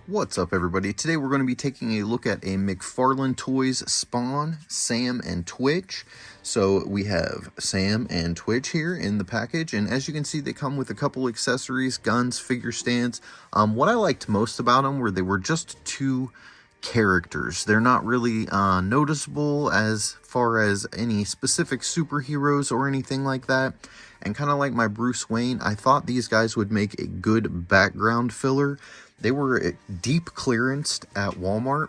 What's up, everybody? Today we're going to be taking a look at a McFarlane Toys Spawn, Sam, and Twitch. So we have Sam and Twitch here in the package, and as you can see, they come with a couple accessories, guns, figure stands. What I liked most about them were they were just two characters. They're not really noticeable as far as any specific superheroes or anything like that. And kind of like my Bruce Wayne, I thought these guys would make a good background filler. They were deep clearanced at Walmart.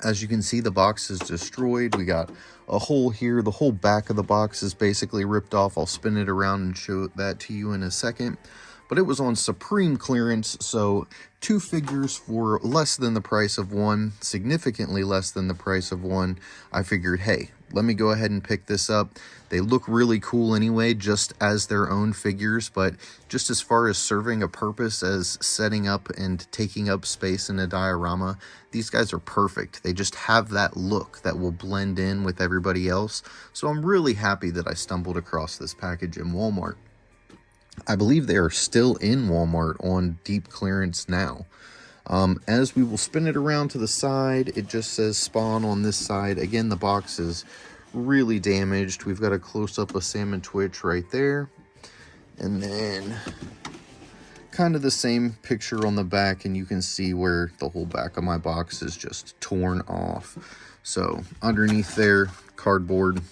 As you can see, the box is destroyed. We got a hole here. The whole back of the box is basically ripped off. I'll spin it around and show that to you in a second. But it was on supreme clearance, so two figures for less than the price of one, significantly less than the price of one. I figured, hey, let me go ahead and pick this up. They look really cool anyway, just as their own figures, but just as far as serving a purpose as setting up and taking up space in a diorama, these guys are perfect. They just have that look that will blend in with everybody else. So I'm really happy that I stumbled across this package in Walmart. I believe they are still in Walmart on deep clearance now. As we will spin it around to the side, it just says Spawn on this side. Again, the box is really damaged. We've got a close-up of Sam and Twitch right there. And then kind of the same picture on the back, and you can see where the whole back of my box is just torn off. So underneath there, cardboard.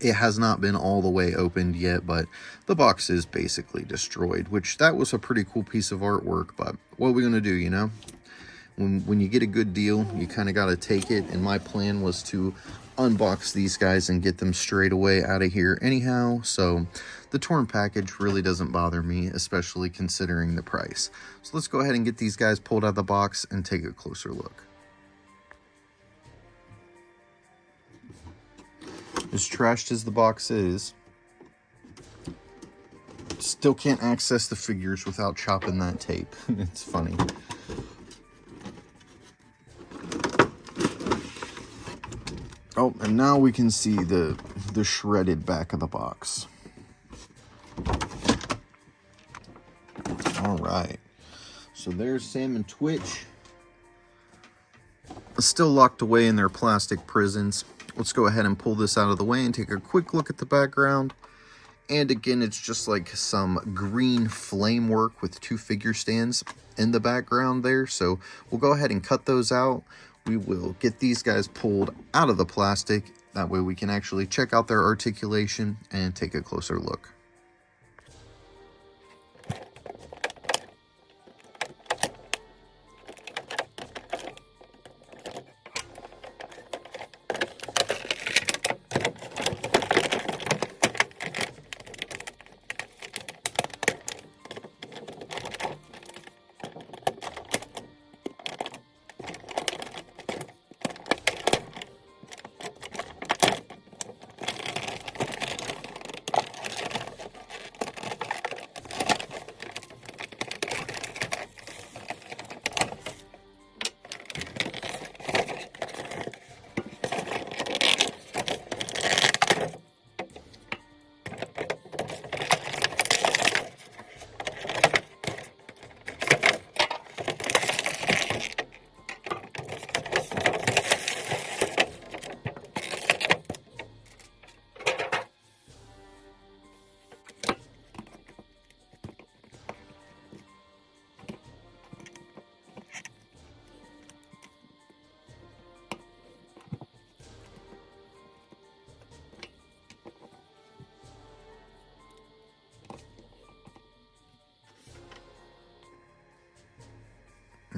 It has not been all the way opened yet, but the box is basically destroyed, which that was a pretty cool piece of artwork. But what are we going to do, you know? When you get a good deal, you kind of got to take it. And my plan was to unbox these guys and get them straight away out of here anyhow. So the torn package really doesn't bother me, especially considering the price. So let's go ahead and get these guys pulled out of the box and take a closer look. As trashed as the box is, still can't access the figures without chopping that tape. It's funny. Oh, and now we can see the shredded back of the box. All right. So there's Sam and Twitch. Still locked away in their plastic prisons. Let's go ahead and pull this out of the way and take a quick look at the background. And again, it's just like some green flame work with two figure stands in the background there. So we'll go ahead and cut those out. We will get these guys pulled out of the plastic. That way we can actually check out their articulation and take a closer look.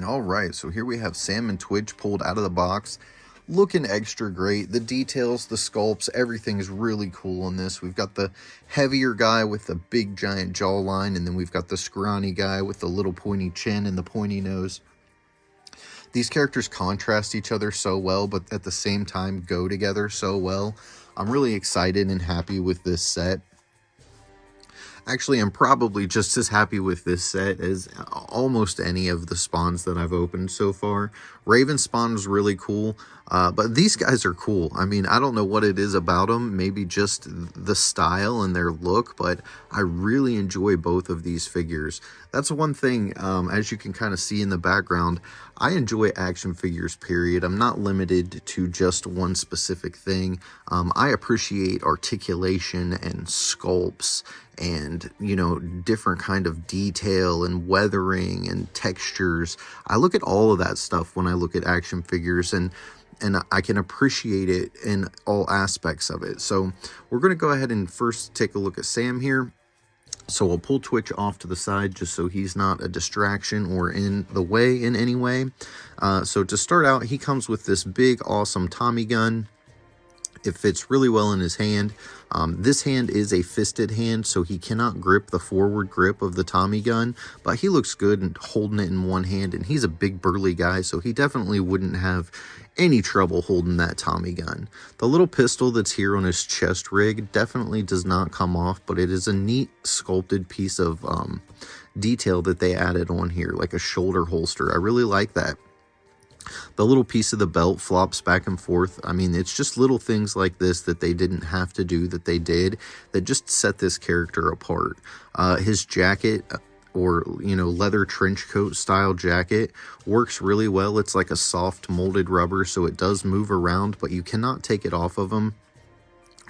All right, so here we have Sam and Twitch pulled out of the box, looking extra great. The details, the sculpts, everything's really cool on this. We've got the heavier guy with the big giant jawline, and then we've got the scrawny guy with the little pointy chin and the pointy nose. These characters contrast each other so well, but at the same time go together so well. I'm really excited and happy with this set. Actually, I'm probably just as happy with this set as almost any of the spawns that I've opened so far. Raven spawn was really cool. But these guys are cool. I mean, I don't know what it is about them, maybe just the style and their look, but I really enjoy both of these figures. That's one thing, as you can kind of see in the background, I enjoy action figures, period. I'm not limited to just one specific thing. I appreciate articulation and sculpts and, you know, different kind of detail and weathering and textures. I look at all of that stuff when I look at action figures, and I can appreciate it in all aspects of it. So we're going to go ahead and first take a look at Sam here. So I'll pull Twitch off to the side just so he's not a distraction or in the way in any way. So to start out, he comes with this big, awesome Tommy gun. It fits really well in his hand. This hand is a fisted hand, so he cannot grip the forward grip of the Tommy gun, but he looks good and holding it in one hand, and he's a big burly guy, so he definitely wouldn't have any trouble holding that Tommy gun. The little pistol that's here on his chest rig definitely does not come off, but it is a neat sculpted piece of detail that they added on here, like a shoulder holster. I really like that. The little piece of the belt flops back and forth. I mean, it's just little things like this that they didn't have to do that they did that just set this character apart. His jacket, or, you know, leather trench coat style jacket, works really well. It's like a soft molded rubber, so it does move around, but you cannot take it off of him.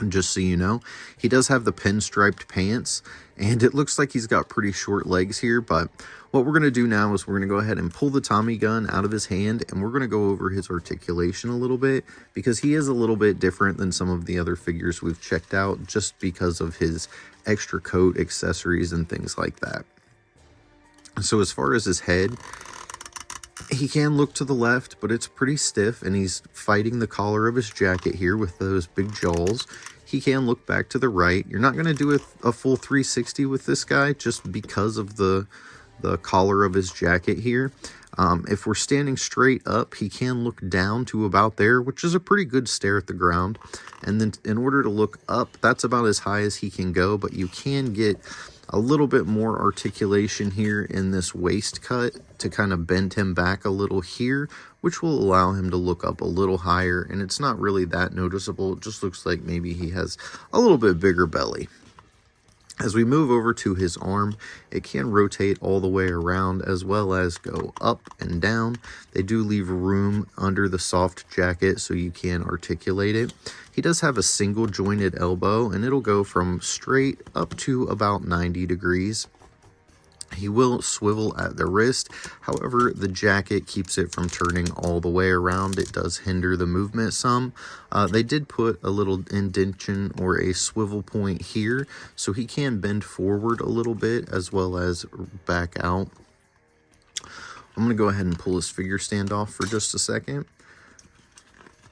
Just so you know, he does have the pinstriped pants, and it looks like he's got pretty short legs here. But what we're going to do now is we're going to go ahead and pull the Tommy gun out of his hand, and we're going to go over his articulation a little bit, because he is a little bit different than some of the other figures we've checked out, just because of his extra coat, accessories, and things like that. So as far as his head, he can look to the left, but it's pretty stiff, and he's fighting the collar of his jacket here with those big jaws. He can look back to the right. You're not going to do a full 360 with this guy just because of the collar of his jacket here. If we're standing straight up, he can look down to about there, which is a pretty good stare at the ground. And then in order to look up, that's about as high as he can go, but you can get a little bit more articulation here in this waist cut to kind of bend him back a little here, which will allow him to look up a little higher, and it's not really that noticeable. It just looks like maybe he has a little bit bigger belly. As we move over to his arm, it can rotate all the way around as well as go up and down. They do leave room under the soft jacket so you can articulate it. He does have a single jointed elbow, and it'll go from straight up to about 90 degrees. He will swivel at the wrist. However, the jacket keeps it from turning all the way around. It does hinder the movement some. They did put a little indentation or a swivel point here, so he can bend forward a little bit as well as back out. I'm going to go ahead and pull his figure stand off for just a second.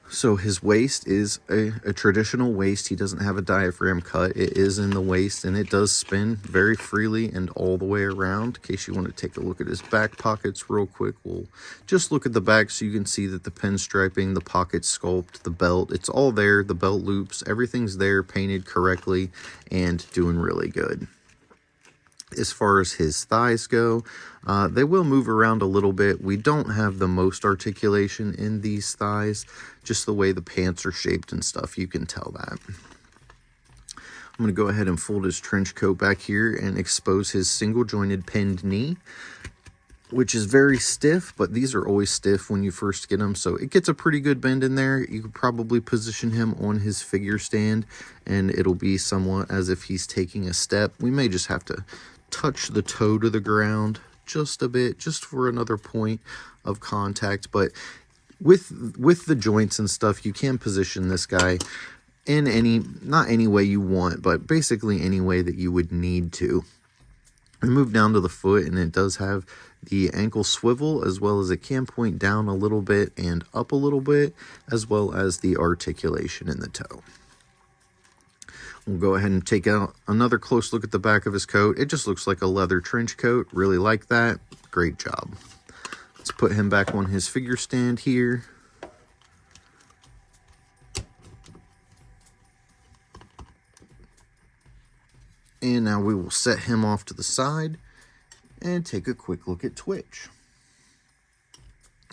So his waist is a traditional waist. He doesn't have a diaphragm cut. It is in the waist, and it does spin very freely and all the way around. In case you want to take a look at his back pockets real quick, we'll just look at the back so you can see that the pinstriping, the pocket sculpt, the belt, it's all there. The belt loops, everything's there, painted correctly, and doing really good. As far as his thighs go, they will move around a little bit. We don't have the most articulation in these thighs, just the way the pants are shaped and stuff, you can tell that. I'm going to go ahead and fold his trench coat back here and expose his single jointed pinned knee, which is very stiff, but these are always stiff when you first get them, so it gets a pretty good bend in there. You could probably position him on his figure stand, and it'll be somewhat as if he's taking a step. We may just have to touch the toe to the ground just a bit, just for another point of contact. But with the joints and stuff, you can position this guy in not any way you want, but basically any way that you would need to. We move down to the foot, and it does have the ankle swivel, as well as it can point down a little bit and up a little bit, as well as the articulation in the toe. We'll go ahead and take out another close look at the back of his coat. It just looks like a leather trench coat. Really like that. Great job. Let's put him back on his figure stand here. And now we will set him off to the side and take a quick look at Twitch.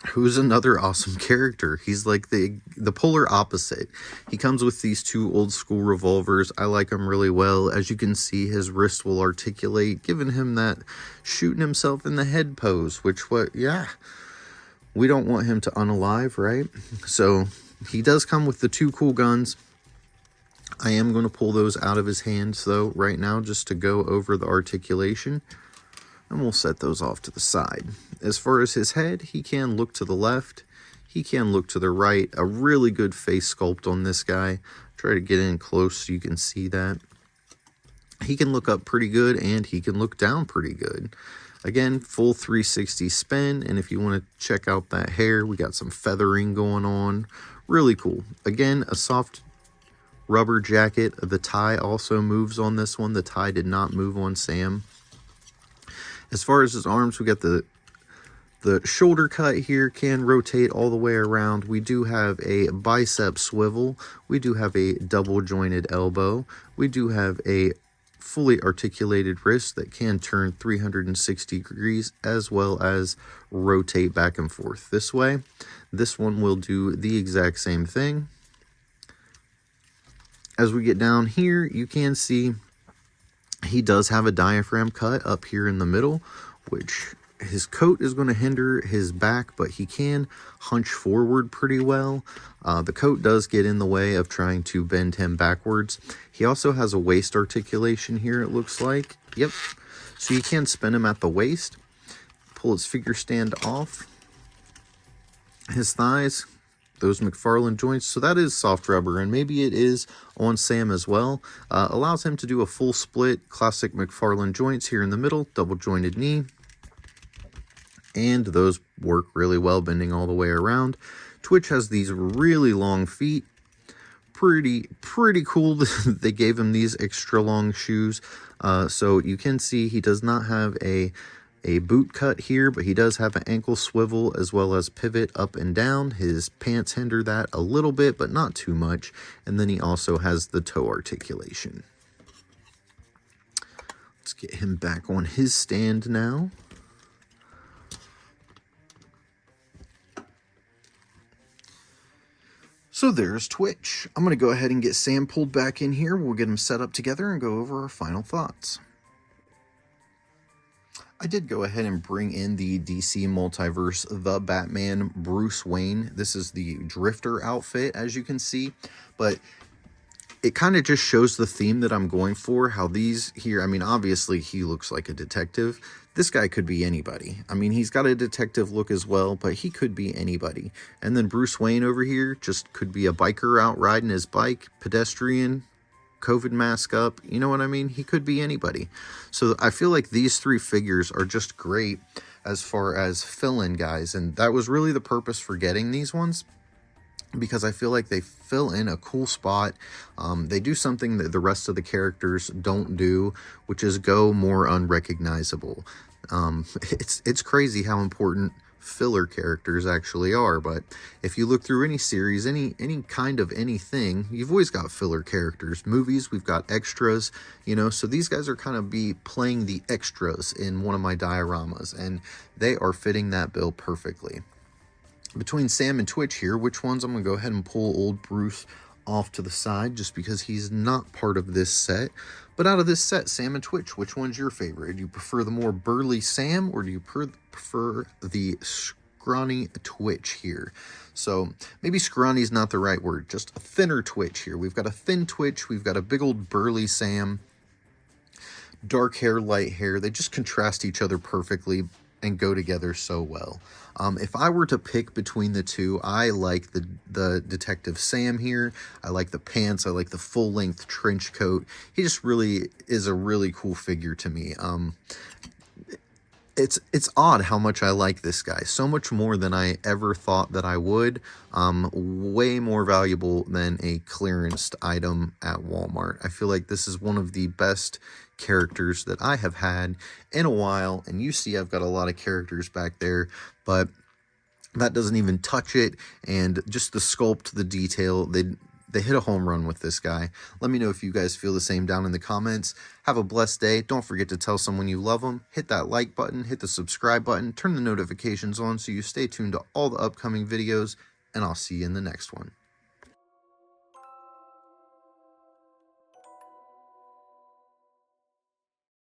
who's another awesome character. He's like the polar opposite. He comes with these two old school revolvers. I like him really well. As you can see, his wrist will articulate, giving him that shooting himself in the head pose, which we don't want him to unalive, right? So he does come with the two cool guns. I am going to pull those out of his hands though right now, just to go over the articulation. And we'll set those off to the side. As far as his head, he can look to the left. He can look to the right. A really good face sculpt on this guy. Try to get in close so you can see that. He can look up pretty good and he can look down pretty good. Again, full 360 spin. And if you want to check out that hair, we got some feathering going on. Really cool. Again, a soft rubber jacket. The tie also moves on this one. The tie did not move on Sam. As far as his arms, we got the shoulder cut here, can rotate all the way around. We do have a bicep swivel. We do have a double jointed elbow. We do have a fully articulated wrist that can turn 360 degrees as well as rotate back and forth this way. This one will do the exact same thing. As we get down here, you can see he does have a diaphragm cut up here in the middle, which his coat is going to hinder his back, but he can hunch forward pretty well. The coat does get in the way of trying to bend him backwards. He also has a waist articulation here, it looks like. Yep. So you can spin him at the waist, pull his figure stand off. His thighs, those McFarlane joints, so that is soft rubber, and maybe it is on Sam as well. Allows him to do a full split, classic McFarlane joints here in the middle, double jointed knee, and those work really well, bending all the way around. Twitch has these really long feet. Pretty cool. They gave him these extra long shoes, so you can see he does not have a boot cut here, but he does have an ankle swivel as well as pivot up and down. His pants hinder that a little bit, but not too much. And then he also has the toe articulation. Let's get him back on his stand now. So there's Twitch. I'm going to go ahead and get Sam pulled back in here. We'll get him set up together and go over our final thoughts. I did go ahead and bring in the DC Multiverse, The Batman, Bruce Wayne. This is the Drifter outfit, as you can see, but it kind of just shows the theme that I'm going for, how these here, I mean, obviously he looks like a detective. This guy could be anybody. I mean, he's got a detective look as well, but he could be anybody. And then Bruce Wayne over here just could be a biker out riding his bike, pedestrian, COVID mask up, you know what I mean? He could be anybody. So I feel like these three figures are just great as far as fill-in guys, and that was really the purpose for getting these ones, because I feel like they fill in a cool spot. They do something that the rest of the characters don't do, which is go more unrecognizable. It's crazy how important filler characters actually are, but if you look through any series, any kind of anything, you've always got filler characters. Movies, we've got extras, you know, so these guys are kind of playing the extras in one of my dioramas, and they are fitting that bill perfectly. Between Sam and Twitch here, which ones? I'm gonna go ahead and pull old Bruce off to the side just because he's not part of this set. But out of this set, Sam and Twitch, which one's your favorite? Do you prefer the more burly Sam, or do you prefer the scrawny Twitch here? So maybe scrawny is not the right word, just a thinner Twitch here. We've got a thin Twitch, we've got a big old burly Sam, dark hair, light hair. They just contrast each other perfectly and go together so well. If I were to pick between the two, I like the Detective Sam here. I like the pants. I like the full-length trench coat. He just really is a really cool figure to me. It's odd how much I like this guy. So much more than I ever thought that I would. Way more valuable than a clearanced item at Walmart. I feel like this is one of the best characters that I have had in a while, and you see I've got a lot of characters back there, but that doesn't even touch it. And just the sculpt, the detail, They hit a home run with this guy. Let me know if you guys feel the same down in the comments. Have a blessed day. Don't forget to tell someone you love them. Hit that like button, hit the subscribe button, turn the notifications on so you stay tuned to all the upcoming videos, and I'll see you in the next one.